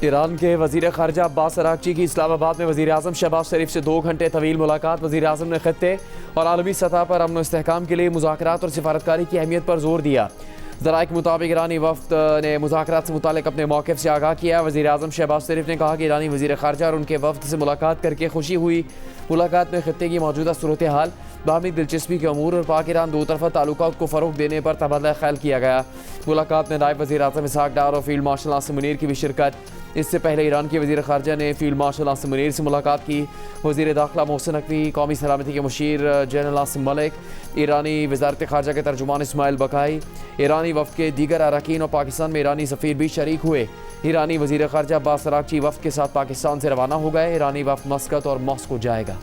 Iran के वज़ीर ख़ारजा Abbas Araghchi की इस्लामाबाद में वज़ीर आज़म शहबाज शरीफ से 2 घंटे तवील मुलाकात। वज़ीर आज़म ने ख़त्ते और आलमी सतह पर अमन व इस्तेहकाम के लिए मुज़ाकरात और सिफारतकारी की अहमियत पर जोर दिया। ज़राए के मुताबिक ईरानी वफ़द ने मुज़ाकरात से मुतालिक अपने मौक़िफ़ से आगाह किया। वज़ीर आज़म शहबाज शरीफ ने कहा कि ईरानी वज़ीर ख़ारजा और उनके वफ़द से मुलाकात करके खुशी हुई। मुलाकात में ख़त्ते की मौजूदा सूरत हाल, बाहमी दिलचस्पी के अमूर और पाक ईरान दो तरफ़ा ताल्लुकात को फ़रोग़ देने पर तबादला ख़याल किया गया। मुलाकात में नायब वज़ीर आज़म इसहाक़ डार और फ़ील्ड मार्शल आसिम मुनीर की भी शिरकत। इससे पहले ईरान के वज़ीर ख़ारजा ने फ़ील्ड मार्शल आसिम मुनीर से मुलाकात की। वज़ीर दाखिला मोहसिन नकवी, कौमी सलामती के मुशीर जनरल आसिम मलिक, ईरानी वज़ारत ख़ारजा के तर्जुमान इस्माइल बकाई, ईरानी वफ़द के दीगर अरकान और पाकिस्तान में ईरानी सफ़ीर भी शरीक हुए। ईरानी वज़ीर ख़ारजा अब्बास अराग़ची वफ़द के साथ पाकिस्तान से रवाना हो गए। ईरानी वफ़द मस्कत और मॉस्को जाएगा।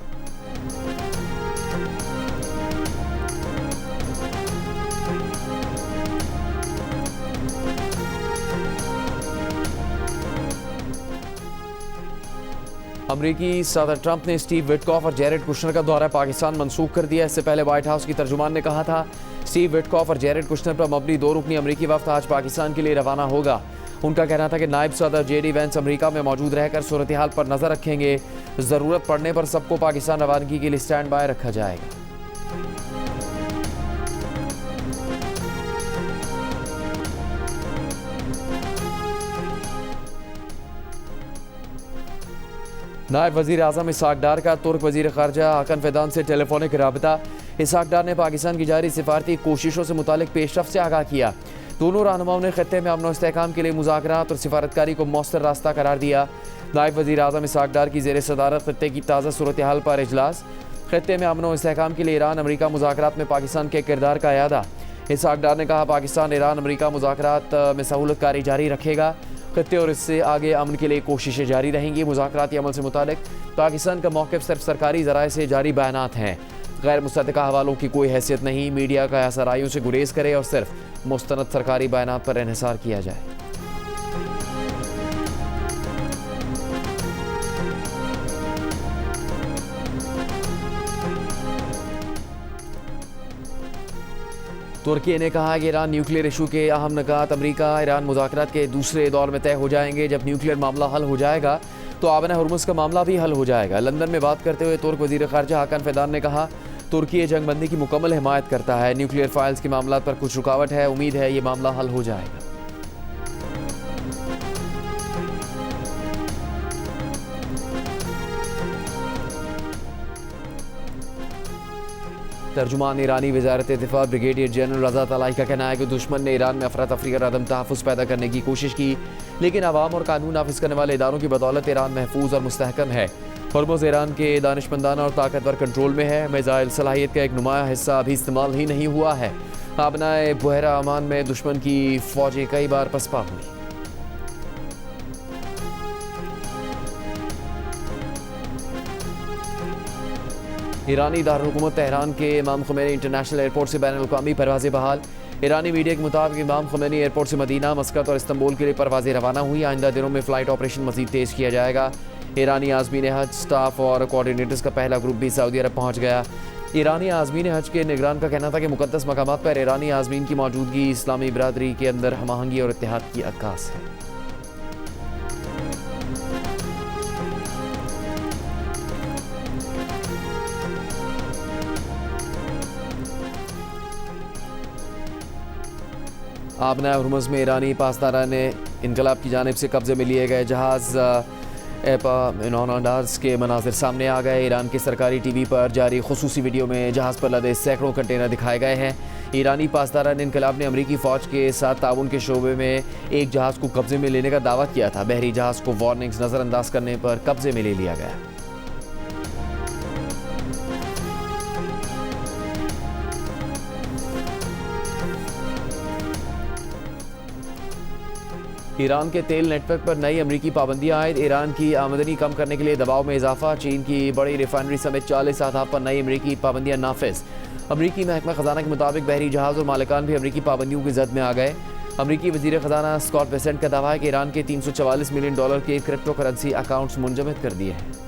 अमरीकी सदर ट्रंप ने स्टीव विटकॉफ और जेरेड कुशनर का दौरा पाकिस्तान मंसूख कर दिया। इससे पहले व्हाइट हाउस की तर्जुमान ने कहा था स्टीव विटकॉफ और जेरेड कुशनर पर मबनी 2 रुकनी अमरीकी वफ़द आज पाकिस्तान के लिए रवाना होगा। उनका कहना था कि नायब सदर JD वैंस अमरीका में मौजूद रहकर सूरत हाल पर नज़र रखेंगे। ज़रूरत पड़ने पर सबको पाकिस्तान रवानगी के लिए स्टैंड बाय रखा जाएगा। नायब वज़ीर आज़म इसहाक़ डार का तुर्क वज़ीर ख़ारजा हाकन फ़िदान से टेलीफोनिक राबता। इसहाक़ डार ने पाकिस्तान की जारी सिफारती कोशिशों से मुतालिक पेशरफ़ से आगाह किया। दोनों रहनुमाओं ने ख़त्ते में अमन व इस्तेहकाम के लिए मुज़ाकरात और सिफारतकारी को मौसर रास्ता करार दिया। नायब वज़ीर आज़म इसहाक़ डार की ज़ेर सदारत ख़त्ते की ताज़ा सूरत हाल पर इजलास। ख़त्ते में अमन व इस्तेहकाम के लिए ईरान अमरीका मुज़ाकरात में पाकिस्तान के किरदार का अयादा। इसहाक़ डार ने कहा पाकिस्तान ईरान अमरीका मुज़ाकरात में सहूलत कारी जारी रखेगा। ख़त्ते और इससे आगे अमन के लिए कोशिशें जारी रहेंगी। मुज़ाकराती अमल से मुतालिक पाकिस्तान का मौक़िफ़ सिर्फ सरकारी ज़राए से जारी बयानात हैं। गैर मुस्तक़िल हवालों की कोई हैसियत नहीं। मीडिया का असराइयों से गुरेज करे और सिर्फ मुस्तनद सरकारी बयानात पर इन्हिसार किया जाए। तुर्की ने कहा कि ईरान न्यूक्लियर इशू के अहम निकात अमरीका ईरान मुज़ाकरात के दूसरे दौर में तय हो जाएंगे। जब न्यूक्लियर मामला हल हो जाएगा तो आबना हुर्मुज़ का मामला भी हल हो जाएगा। लंदन में बात करते हुए तुर्क वज़ीर ख़ारजा हाकन फ़िदान ने कहा तुर्की जंगबंदी की मुकम्मल हिमायत करता है। न्यूक्लियर फाइल्स के मामला पर कुछ रुकावट है। उम्मीद है ये मामला हल हो जाएगा। तर्जुमान ईरानी वज़ारत दिफ़ा ब्रिगेडियर जनरल रज़ा तलाई का कहना है कि दुश्मन ने ईरान में अफरा तफरी और अदम तहफ़्फ़ुज़ पैदा करने की कोशिश की, लेकिन अवाम और कानून नाफिज करने वाले इदारों की बदौलत ईरान महफूज और मुस्तहकम है। हुर्मुज़ ईरान के दानिशमंदाना और ताकतवर कंट्रोल में है। मिसाइल सलाहियत का एक नुमाया हिस्सा अभी इस्तेमाल ही नहीं हुआ है। आबनाए बुहरा अमान में दुश्मन की फ़ौजें कई बार पसपा हुई। ईरानी दारुल-हुकूमत तेहरान के इमाम खुमैनी इंटरनेशनल एयरपोर्ट से बैनुल-अक़वामी परवाज़ें बहाल। ईरानी मीडिया के मुताबिक इमाम खुमैनी एयरपोर्ट से मदीना, मस्कत और इस्तंबुल के लिए परवाज़ें रवाना हुई। आइंदा दिनों में फ़्लाइट ऑपरेशन मज़ीद तेज़ किया जाएगा। ईरानी आज़मीन हज स्टाफ और कोऑर्डिनेटर्स का पहला ग्रुप भी सऊदी अरब पहुँच गया। ईरानी आज़मीन हज के निगरान का कहना था कि मुक़द्दस मकामात पर ईरानी आज़मीन की मौजूदगी इस्लामी बरादरी के अंदर हमआहंगी और इत्तेहाद की अक्कास है। आबना हुर्मुज़ में ईरानी पासदारा ने इनकलाब की जानिब से कब्ज़े में लिए गए जहाज़ एपामिनोडास के मनाजिर सामने आ गए। ईरान के सरकारी TV पर जारी खुसूसी वीडियो में जहाज़ पर लदे सैकड़ों कंटेनर दिखाए गए हैं। ईरानी पासदारा ने इनकलाब ने अमरीकी फ़ौज के साथ ताउन के शोबे में एक जहाज़ को कब्ज़े में लेने का दावा किया था। बहरी जहाज़ को वार्निंग्स नज़रअंदाज करने पर कब्ज़े में ले लिया गया। ईरान के तेल नेटवर्क पर नई अमरीकी पाबंदियां आयद। ईरान की आमदनी कम करने के लिए दबाव में इजाफा। चीन की बड़ी रिफाइनरी समेत 40 अहदाफ पर नई अमरीकी पाबंदियां नाफिज। अमरीकी महकमा खजाना के मुताबिक बहरी जहाज़ और मालिकान भी अमरीकी पाबंदियों की जद में आ गए। अमरीकी वज़ीर खजाना स्कॉट बेसेंट का दावा है कि ईरान के $344 मिलियन के क्रिप्टो करेंसी अकाउंट्स मुंजमद कर दिए हैं।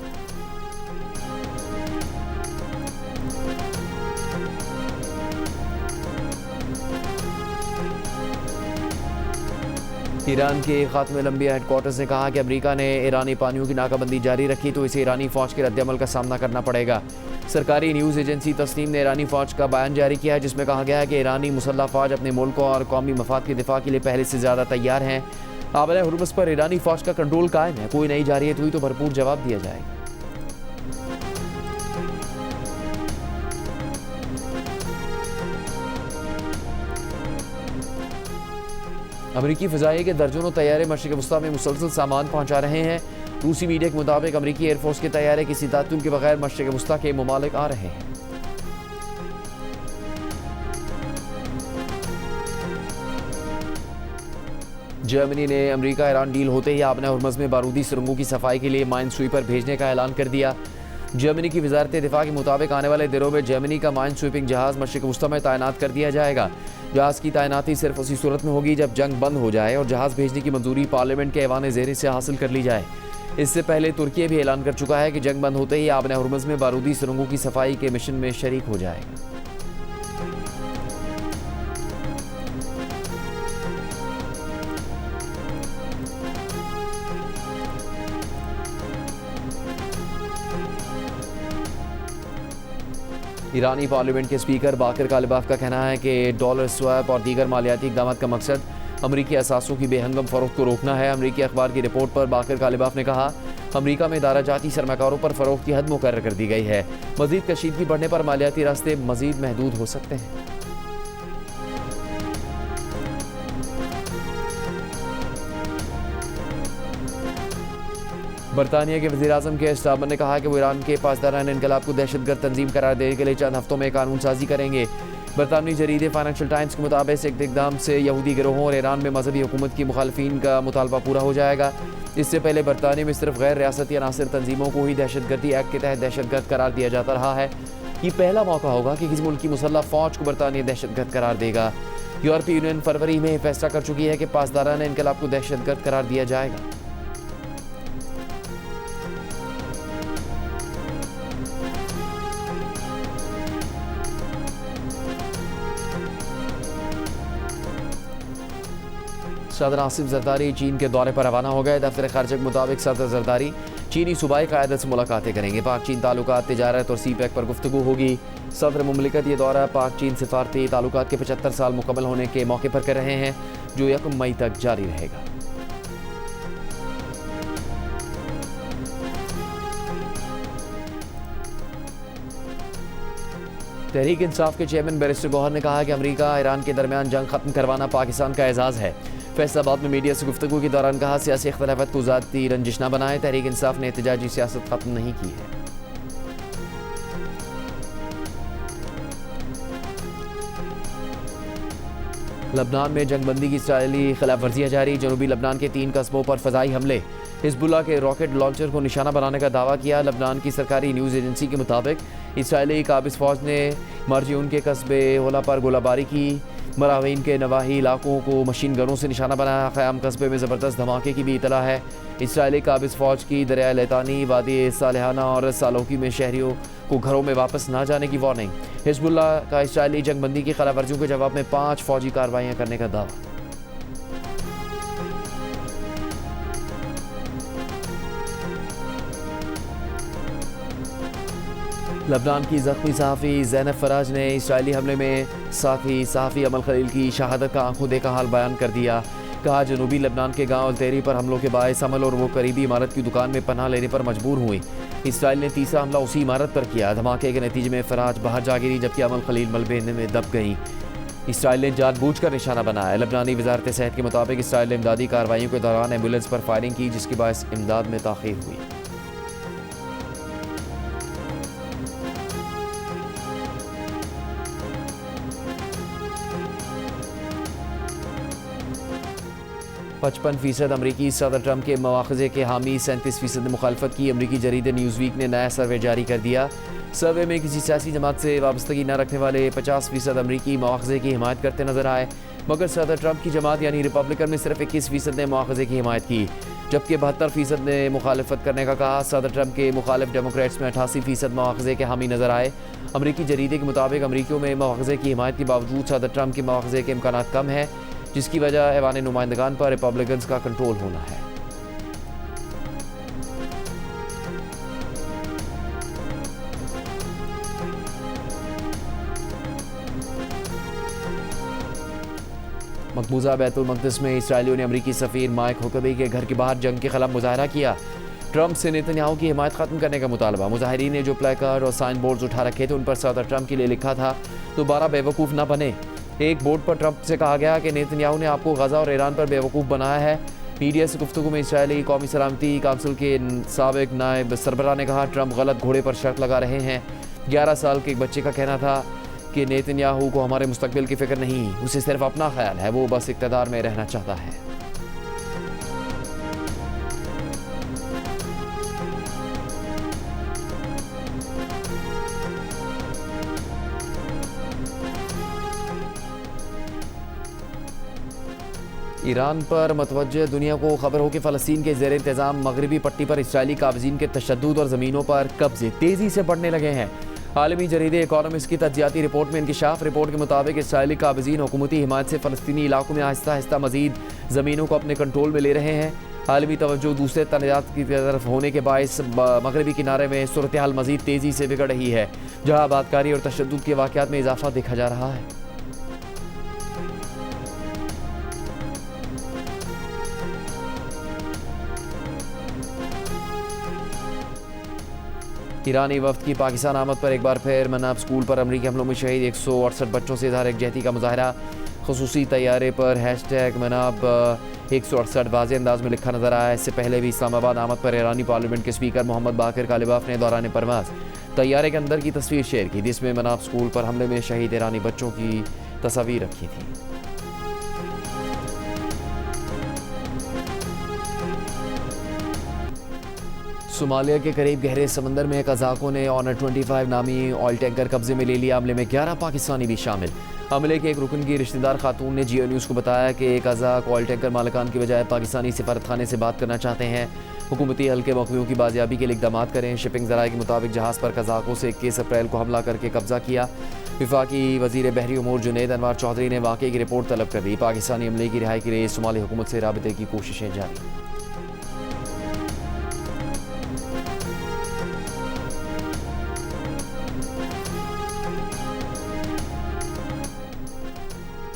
ईरान के खात्मे लंबिया हेडक्वार्टर्स ने कहा कि अमेरिका ने ईरानी पानियों की नाकाबंदी जारी रखी तो इसे ईरानी फ़ौज के रद्दअमल का सामना करना पड़ेगा। सरकारी न्यूज़ एजेंसी तस्नीम ने ईरानी फ़ौज का बयान जारी किया है जिसमें कहा गया है कि ईरानी मुसल्लह फ़ौज अपने मुल्क और कौमी मफाद के दिफा के लिए पहले से ज़्यादा तैयार हैं। आबल हुर्मुज़ पर ईरानी फ़ौज का कंट्रोल कायम है, कोई नई जारियत हुई तो भरपूर जवाब दिया जाएगा। अमरीकी फ़िज़ाइये के दर्जनों तैयारे मशरिक़ वस्ता में मुसलसल सामान पहुँचा रहे हैं। रूसी मीडिया के मुताबिक अमरीकी एयरफोर्स के तैयारे किसी तातुल के बगैर मशरिक़ वस्ता के ममालिक आ रहे हैं। जर्मनी ने अमरीका ईरान डील होते ही आबना हुर्मुज़ में बारूदी सुरंगों की सफाई के लिए माइन स्वीपर भेजने का ऐलान कर दिया। जर्मनी की वजारत दिफा के मुताबिक आने वाले दिनों में जर्मनी का माइन स्वीपिंग जहाज़ मशरिक़ वस्ता में तैनात कर दिया जाएगा। जहाज़ की तैनाती सिर्फ उसी सूरत में होगी जब जंग बंद हो जाए और जहाज़ भेजने की मंजूरी पार्लियामेंट के ऐवान ज़ेरी से हासिल कर ली जाए। इससे पहले तुर्की भी ऐलान कर चुका है कि जंग बंद होते ही आबना हुर्मुज़ में बारूदी सुरंगों की सफाई के मिशन में शरीक हो जाएगा। ईरानी पार्लियामेंट के स्पीकर बाकर कालिबाफ का कहना है कि डॉलर स्वैप और दीगर मालियाती इक़दाम का मकसद अमरीकी असासों की बेहंगम फ़रोख्त को रोकना है। अमरीकी अखबार की रिपोर्ट पर बाकर कालिबाफ ने कहा, अमरीका में दाराजाती सरमाकारों पर फ़रोख्त की हद मुकर्रर कर दी गई है। मज़ीद कशीदगी बढ़ने पर मालियाती रास्ते मज़ीद महदूद हो सकते हैं। बरतानिया के वज़ीर-ए-आज़म के स्टार्मर ने कहा कि वो ईरान के पासदारान इनकलाब को दहशतगर्द तंजीम करार देने के लिए चंद हफ्तों में कानून साजी करेंगे। बरतानवी जरीदे फाइनेंशियल टाइम्स के मुताबिक इस इक़दाम से यहूदी गिरोहों और ईरान में मजहबी हुकूमत की मुखालफिन का मुतालबा पूरा हो जाएगा। इससे पहले बरतानिया में सिर्फ गैर रियासती अनासर तंजीमों को ही दहशतगर्दी एक्ट के तहत दहशतगर्द करार दिया जाता रहा है। ये पहला मौका होगा कि किसी मुल्क की मुसल्लह फ़ौज को बरतानिया दहशतगर्द करार देगा। यूरोपीय यूनियन फरवरी में फैसला कर चुकी है कि पासदारान इनकलाब को दहशतगर्द करार दिया जाएगा। सदर आसिफ जरदारी चीन के दौरे पर रवाना हो गए। दफ्तर खारजा के मुताबिक सदर जरदारी चीनी सूबाई क़यादत से मुलाकातें करेंगे। पाक चीन ताल्लुकात, तिजारत और सी पैक पर गुफ्तगू होगी। सदर मुमलिकत ये दौरा पाक चीन सिफारती ताल्लुकात के 75 साल मुकम्मल होने के मौके पर कर रहे हैं, जो 1 मई तक जारी रहेगा। तहरीक इंसाफ के चेयरमैन बैरिस्टर गौहर ने कहा कि अमरीका ईरान के दरमियान जंग खत्म करवाना पाकिस्तान का एजाज़ है। फैसलाबाद में मीडिया से गुफ्तगू के दौरान कहा, सियासी इख्तलाफात को ज़ाती रंजिश न बनाए। तहरीक इंसाफ ने एहतजाजी सियासत खत्म नहीं की है। लबनान में जंगबंदी की इसराइली खिलाफ वर्जियाँ जारी। जनूबी लबनान के 3 कस्बों पर फ़ज़ाई हमले। हिज़्बुल्लाह के रॉकेट लॉन्चर को निशाना बनाने का दावा किया। लबनान की सरकारी न्यूज़ एजेंसी के मुताबिक इसराइली काबिज़ फ़ौज ने मर्जियून के कस्बे होला पर गोलाबारी की। मरावीन के नवाही इलाकों को मशीन गनों से निशाना बनाया। क़याम कस्बे में ज़बरदस्त धमाके की भी इतला है। इसराइली काबिज़ फ़ौज की दरिया लैतानी, वादी सालिहाना और सालोकी में शहरियों को घरों में वापस ना जाने की वार्निंग। हिज़्बुल्लाह का इसराइली जंगबंदी की खिलाफ वर्जियों के जवाब में 5 फ़ौजी कार्रवाइयाँ करने का दावा। लबनान की ज़ख्मी सहाफ़ी ज़ैनब फराज ने इसराइली हमले में साथी सहाफ़ी अमल खलील की शहादत का आंखों देखा हाल बयान कर दिया। कहा, जनूबी लबनान के गांव अलतेरी पर हमलों के बायस अमल और वो करीबी इमारत की दुकान में पनाह लेने पर मजबूर हुई। इसराइल ने तीसरा हमला उसी इमारत पर किया। धमाके के नतीजे में फराज बाहर जा गिरी जबकि अमल खलील मलबे में दब गई। इसराइल ने जानबूझकर निशाना बनाया। लबनानी वजारत सेहत के मुताबिक इसराइल ने इमदादी कार्रवाइयों के दौरान एम्बुलेंस पर फायरिंग की जिसके बायस इमदाद में ताख़ीर हुई। %55 अमरीकी सदर ट्रंप के मवाख़ज़े के हामी, 37% ने मुखालफत की। अमरीकी जरीदे न्यूज़वीक ने नया सर्वे जारी कर दिया। सर्वे में किसी सियासी जमात से वाबस्तगी न रखने वाले 50% अमरीकी मवाख़ज़े की हिमायत करते नजर आए, मगर सदर ट्रंप की जमात यानी रिपब्लिकन में सिर्फ 21% ने मवाख़ज़े की हिमायत की, जबकि 72% ने मुखालफत करने का कहा। सदर ट्रंप के मुखालिफ डेमोक्रेट्स में 88% मवाख़ज़े के हामी नजर आए। अमरीकी जरीदे के मुताबिक अमरीकियों में मवाख़ज़े की हिमायत के बावजूद सदर ट्रंप के मवाख़ज़े के इम्कानात कम है। जिसकी वजह ऐवान नुमाइंदगान पर रिपब्लिकन्स का कंट्रोल होना है। मकबूजा बैतुल मक़दिस में इसराइलियों ने अमरीकी सफ़ीर माइक हुकबी के घर के बाहर जंग के खिलाफ मुजाहरा किया। ट्रंप से नेतन्याहू की हिमायत खत्म करने का मुतालबा। मुजाहिरीन ने जो प्लेकार्ड और साइन बोर्ड्स उठा रखे थे उन पर सदर ट्रंप के लिए लिखा था, दोबारा बेवकूफ़ न बने। एक बोर्ड पर ट्रंप से कहा गया कि नेतन्याहू ने आपको गजा और ईरान पर बेवकूफ़ बनाया है। मीडिया से गुफ्तगू में इसराइली कौमी सलामती काउंसिल के साबिक नायब सरबराह ने कहा, ट्रंप गलत घोड़े पर शर्त लगा रहे हैं। 11 साल के एक बच्चे का कहना था कि नेतन्याहू को हमारे मुस्तकबिल की फ़िक्र नहीं, उसे सिर्फ अपना ख्याल है, वो बस इक़्तिदार में रहना चाहता है। ईरान पर मतवज्जे दुनिया को खबर हो कि फ़लस्तीन के ज़ेर इंतज़ाम मगरबी पट्टी पर इसराइली काबज़ीन के तशद्दुद और ज़मीनों पर कब्ज़े तेज़ी से बढ़ने लगे हैं। आलमी जरीदे इकॉनमिस्ट की तज्जियाती रिपोर्ट में इंकिशाफ रिपोर्ट के मुताबिक इसराइली काबज़ीन हुकूमती हिमायत से फ़लस्तीनी इलाकों में आहिस्ता आहिस्ता मज़ीद ज़मीनों को अपने कंट्रोल में ले रहे हैं। आलमी तवज्जो दूसरे तनाज़ात की तरफ होने के बायस मगरबी किनारे में सूरत हाल मज़ीद तेज़ी से बिगड़ रही है, जहाँ आबादकारी और तशद्दुद के वाक़यात में इजाफा देखा जा रहा है। ईरानी वफ्द की पाकिस्तान आमद पर एक बार फिर मनाब स्कूल पर अमरीकी हमलों में शहीद 168 बच्चों से इज़हार यकजहती का मुजाहरा। ख़ुसूसी तैयारे पर #मनाब 168 वाज़ेह अंदाज में लिखा नजर आया। इससे पहले भी इस्लामाबाद आमद पर ईरानी पार्लियामेंट के स्पीकर मोहम्मद बाकिर कालिबाफ ने दौरान परवाज़ तैयारे के अंदर की तस्वीर शेयर की, जिसमें मनाब स्कूल पर हमले में शहीद ईरानी बच्चों की तस्वीर रखी थी। सोमालिया के करीब गहरे समंदर में कज़ाकों ने ऑनर 25 नामी ऑयल टैंकर कब्जे में ले लिया। हमले में 11 पाकिस्तानी भी शामिल। हमले के एक रुकन की रिश्तेदार खातून ने जियो न्यूज़ को बताया कि कज़ाक ऑयल टैंकर मालिकान की बजाय पाकिस्तानी सिफारतखाने से बात करना चाहते हैं। हुकूमती हल्के मौक़ियों की बाजियाबी के लिए इक़दाम करें। शिपिंग ज़राए के मुताबिक जहाज़ पर कज़ाकों से 21 अप्रैल को हमला करके कब्जा किया। वफाकी वज़ीर बहरी उमूर जुनैद अनवार चौधरी ने वाक़े की रिपोर्ट तलब कर दी। पाकिस्तानी अमले की रिहाई के लिए सोमाली हुकूमत से राबते की कोशिशें जारी।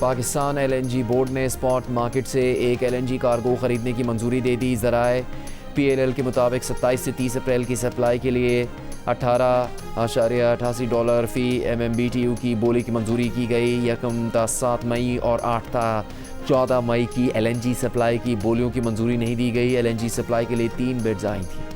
पाकिस्तान LNG बोर्ड ने स्पॉट मार्केट से एक LNG कार्गो ख़रीदने की मंजूरी दे दी। ज़राए PLL के मुताबिक 27 से 30 अप्रैल की सप्लाई के लिए $18.88 फ़ी MMBTU की बोली की मंजूरी की गई। यकम ta 7 मई और 8 ta 14 मई की LNG सप्लाई की बोलियों की मंजूरी नहीं दी गई। LNG सप्लाई के लिए 3 बिड्स आई थी।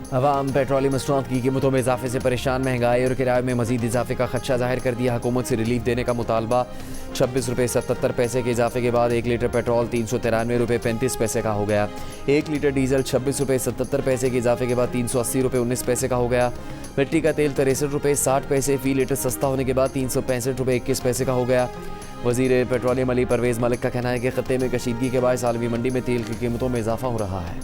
अवाम पेट्रोलियम मसनूआत की कीमतों में इजाफे से परेशान। महंगाई और किराए में मजीद इजाफे का खदशा जाहिर कर दिया। हुकूमत से रिलीफ देने का मुतालबा। 26 रुपये 77 पैसे के इजाफे के बाद 1 लीटर पेट्रोल 393 रुपये 35 पैसे का हो गया। 1 लीटर डीजल 26 रुपये 77 पैसे के इजाफे के बाद 380 रुपये 19 पैसे का हो गया। मिट्टी का तेल 63 रुपये 60 पैसे फ़ी लीटर सस्ता होने के बाद 365 रुपये 21 पैसे का हो गया। वज़ीर पेट्रोलियम अली परवेज़ मलिक का कहना है कि खत्ते में कशीदगी के बायस आलमी मंडी में तेल की कीमतों में इजाफा हो रहा है।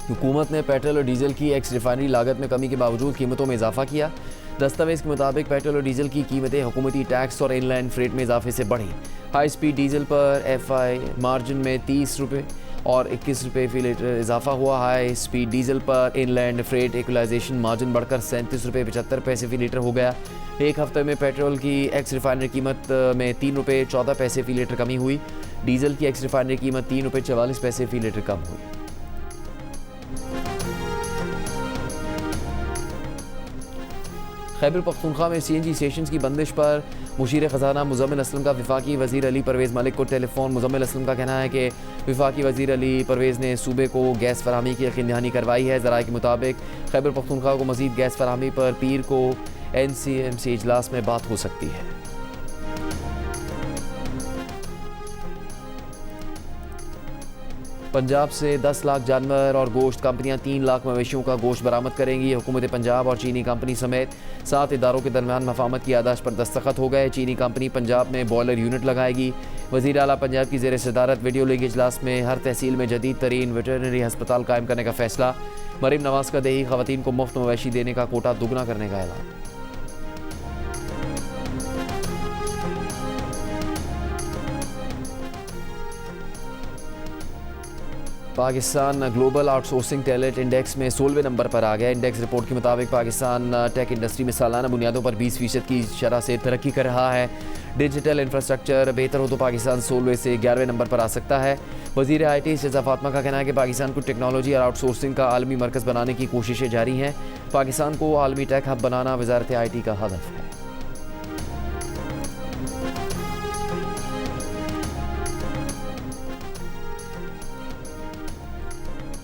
हुकूमत ने पेट्रोल और डीजल की एक्स रिफाइनरी लागत में कमी के बावजूद कीमतों में इजाफा किया। दस्तावेज़ के मुताबिक पेट्रोल और डीजल की कीमतें हुकूमती टैक्स और इनलैंड फ्रेट में इजाफे से बढ़ी। हाई स्पीड डीजल पर FI मार्जिन में 30 रुपये और 21 रुपये फ़ी लीटर इजाफा हुआ। हाई स्पीड डीजल पर इनलैंड फ्रेट इक्वलाइजेशन मार्जिन बढ़कर 37 रुपये 75 पैसे फ़ी लीटर हो गया। एक हफ्ते में पेट्रोल की एक्स रिफाइनरी कीमत में 3 रुपये 14 पैसे फ़ी लीटर कमी हुई। डीजल की एक्स रिफाइनरी कीमत 3 रुपये 44 पैसे फ़ी लीटर कम हुई। खैबर पख्तूनख्वा में CNG स्टेशन की बंदिश पर मुशीर ख़जाना मुज़म्मिल असलम का वफाकी वज़ीर अली परवेज़ मलिक को टेलीफोन। मुज़म्मिल असलम का कहना है कि वफाकी वज़ीर अली परवेज़ ने सूबे को गैस फराहमी की यकीन दहानी करवाई है। ज़राए के मुताबिक खैबर पख्तूनख्वा को मज़ीद गैस फराहमी पर पीर को NCMC इजलास में बात हो सकती है। पंजाब से 10 लाख जानवर और गोश्त कंपनियां 3 लाख मवेशियों का गोश्त बरामद करेंगी। हुकूमत पंजाब और चीनी कंपनी समेत 7 इदारों के दरमियान मफाहमत की यादाश्त पर दस्तखत हो गए। चीनी कंपनी पंजाब में बॉयलर यूनिट लगाएगी। वज़ीर आला पंजाब की ज़ेर सदारत वीडियो लीग इजलास में हर तहसील में जदीद तरीन वेटरनरी हस्पताल कायम करने का फैसला। मरीम नवाज का दही ख़वातीन को मुफ्त मवेशी देने का कोटा दुगना करने का ऐलान। Pakistan global outsourcing talent index में 16वें नंबर पर आ गया। इंडेक्स रिपोर्ट के मुताबिक पाकिस्तान टेक इंडस्ट्री में सालाना बुनियादों पर 20% की शरह से तरक्की कर रहा है। डिजिटल इंफ्रास्ट्रक्चर बेहतर हो तो पाकिस्तान 16वें से 11वें नंबर पर आ सकता है। वज़ीर IT शहज़ाद फातिमा का कहना है कि पाकिस्तान को टेक्नोलॉजी और आउटसोर्सिंग का आलमी मरकज़ बनाने की कोशिशें जारी हैं। पाकिस्तान को आलमी टेक हब बनाना वज़ारत IT का हदफ है।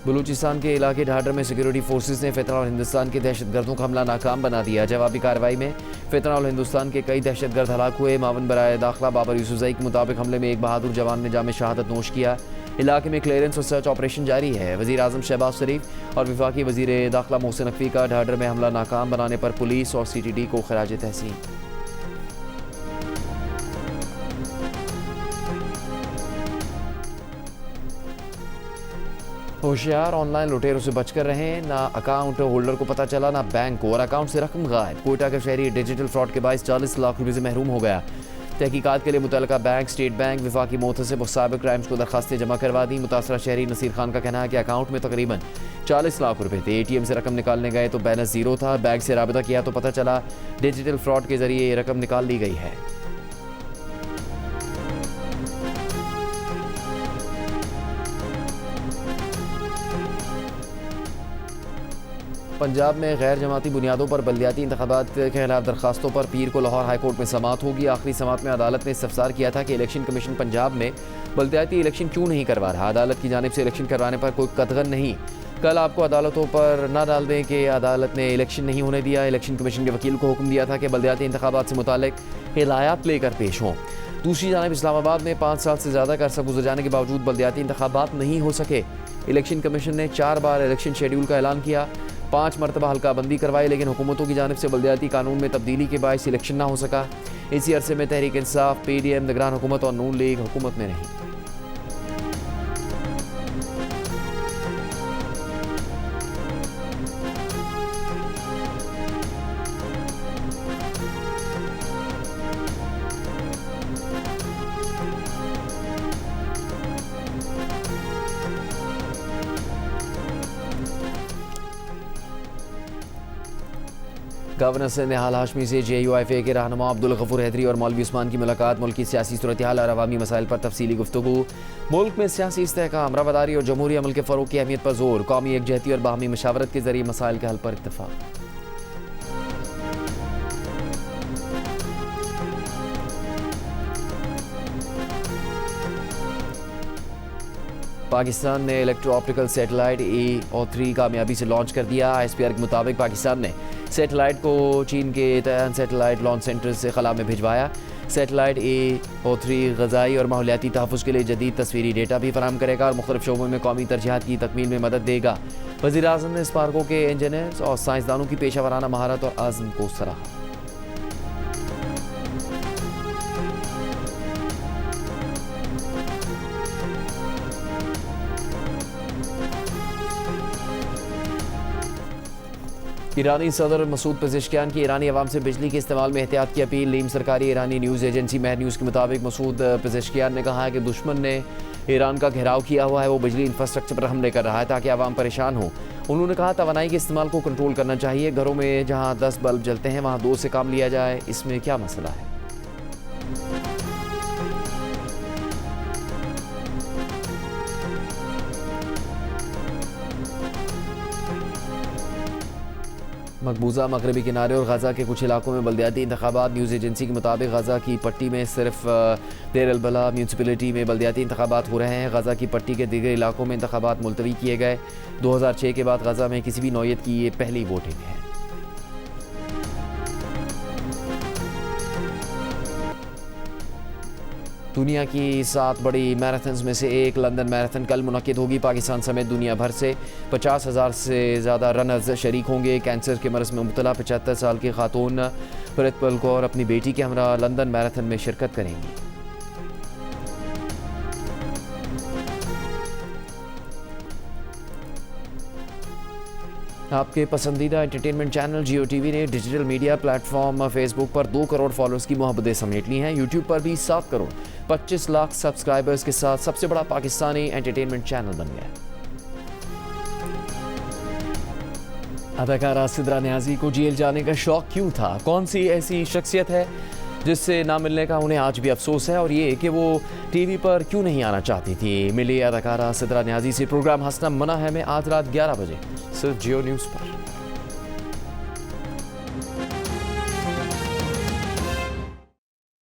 बलूचिस्तान के इलाके ढाडर में सिक्योरिटी फोर्सेस ने फितना और हिंदुस्तान के दहशतगर्दों का हमला नाकाम बना दिया। जवाबी कार्रवाई में फितना और हिंदुस्तान के कई दहशतगर्द हलाक हुए। मावन बराए दाखिला बाबर यूसुफजई के मुताबिक हमले में एक बहादुर जवान ने जाम शहादत नोश किया। इलाके में क्लियरेंस और सर्च ऑपरेशन जारी है। वज़ीर आज़म शहबाज शरीफ और वफाकी वज़ीर दाखिला मोहसिन नकवी का ढाडर में हमला नाकाम बनाने पर पुलिस और CTD को खराज तहसीन। होशियार, ऑनलाइन लुटेरों से बचकर रहें। ना अकाउंट होल्डर को पता चला ना बैंक को, और अकाउंट से रकम गायब। कोयटा के शहरी डिजिटल फ्रॉड के बायस 40 लाख रुपये से महरूम हो गया। तहकीकात के लिए मुतल्लिका बैंक, स्टेट बैंक, वफाकी मोहतसिब और साइबर क्राइम्स को दरखास्तें जमा करवा दी। मुतासरा शहरी नसीर खान का कहना है कि अकाउंट में तकरीबन 40 लाख रुपये थे। ATM से रकम निकालने गए तो बैलेंस ज़ीरो था। बैंक से राबिता किया तो पता चला डिजिटल फ्रॉड के जरिए ये रकम निकाल ली गई है। पंजाब में गैर जमाती बुनियादों पर बल्दियाती इंतखाबात के खिलाफ दरखास्तों पर पीर को लाहौर हाई कोर्ट में समाअत होगी। आखिरी समाअत में अदालत ने इस्तफसार किया था कि इलेक्शन कमीशन पंजाब में बल्दियाती इलेक्शन क्यों नहीं करवा रहा। अदालत की जानिब से इलेक्शन करवाने पर कोई कतगन नहीं। कल आपको अदालतों पर न डाल दें कि अदालत ने इलेक्शन नहीं होने दिया। इलेक्शन कमीशन के वकील को हुक्म दिया था कि बल्दियाती इंतखाबात से मुतालिक हिदायत लेकर पेश हों। दूसरी जानिब इस्लामाबाद में 5 साल से ज़्यादा का अरसा गुजर जाने के बावजूद बल्दियाती इंतखाबात नहीं हो सके। इलेक्शन कमीशन ने 4 बार इलेक्शन शेड्यूल का ऐलान किया, 5 मरतबा हल्का बंदी करवाई, लेकिन हुकूमतों की जानिब से बल्दियाती कानून में तब्दीली के बायस इलेक्शन ना हो सका। इसी अरसे में तहरीक इंसाफ, PDM, निगरान हुकूमत और नून लीग हुकूमत में रही। गवर्नर से निहाल हाशमी से JUIFA के रहनुमा अब्दुल गफूर हैदरी और मौलवी उस्मान की मुलाकात। मुल्क की सियासी सूरत हाल और अवामी मसाइल पर तफसीली गुफ्तगू। मुल्क में सियासी इस्तेहकाम, रवादारी और जमहूरी अमल के फ़रोग़ की अहमियत पर जोर। कौमी यकजहती और बाहमी मशावरत के जरिए मसाइल के हल पर इत्तफ़ाक़। पाकिस्तान ने इलेक्ट्रो ऑप्टिकल सैटेलाइट EO3 कामयाबी से लॉन्च कर दिया। ISPR के मुताबिक पाकिस्तान ने सैटेलाइट को चीन के तैयान सैटेलाइट लॉन्च सेंटर से खला में भिजवाया। सैटेलाइट EO3 ग़ज़ाई और माहौलियाती तहफ़्फ़ुज़ के लिए जदीद तस्वीरी डेटा भी फराहम करेगा और मुख्तलिफ शोबों में कौमी तरजीहात की तकमील में मदद देगा। वज़ीर आज़म ने स्पार्को के इंजीनियर्स और साइंसदानों की पेशा वराना महारत और आज़म को सराहा। ईरानी सदर मसूद पेज़ेश्कियान की ईरानी अवाम से बिजली के इस्तेमाल में एहतियात की अपील। लीम सरकारी ईरानी न्यूज़ एजेंसी महर न्यूज़ के मुताबिक मसूद पेज़ेश्कियान ने कहा है कि दुश्मन ने ईरान का घेराव किया हुआ है, वो बिजली इंफ्रास्ट्रक्चर पर हमले कर रहा है ताकि आवाम परेशान हो। उन्होंने कहा तवानाई के इस्तेमाल को कंट्रोल करना चाहिए। घरों में जहाँ 10 बल्ब जलते हैं वहाँ 2 से काम लिया जाए, इसमें क्या मसला है। मकबूजा मगरबी किनारे और गज़ा के कुछ इलाकों में बल्दियाती इंतखाबात। न्यूज़ एजेंसी के मुताबिक गज़ा की पट्टी में सिर्फ देर अल-बला म्यूनसिपलिटी में बल्दियाती इंतखाबात हो रहे हैं। गज़ा की पट्टी के दीगर इलाकों में इंतखाबात मुलतवी किए गए। 2006 के बाद गज़ा में किसी भी नौयत की ये पहली वोटिंग है। दुनिया की 7 बड़ी मैराथन्स में से एक लंदन मैराथन कल मुनक्किद होगी। पाकिस्तान समेत दुनिया भर से 50,000 से ज़्यादा रनर्स शरीक होंगे। कैंसर के मरज़ में मुब्तला 75 साल की खातून प्रीतपाल कौर अपनी बेटी के हमरा लंदन मैराथन में शिरकत करेंगी। आपके पसंदीदा एंटरटेनमेंट चैनल जियो टीवी ने डिजिटल मीडिया प्लेटफॉर्म फेसबुक पर 2 करोड़ फॉलोअर्स की मोहब्बतें समेट ली हैं। यूट्यूब पर भी 7 करोड़ 25 लाख सब्सक्राइबर्स के साथ सबसे बड़ा पाकिस्तानी एंटरटेनमेंट चैनल बन गया। अदाकारा सिद्रा न्याजी को जेल जाने का शौक क्यों था? कौन सी ऐसी शख्सियत है जिससे ना मिलने का उन्हें आज भी अफसोस है, और ये कि वो टीवी पर क्यों नहीं आना चाहती थी? मिली अदाकारा सिद्रा न्याजी से प्रोग्राम हंसना मना है में आज रात 11 बजे सिर्फ जियो न्यूज़ पर।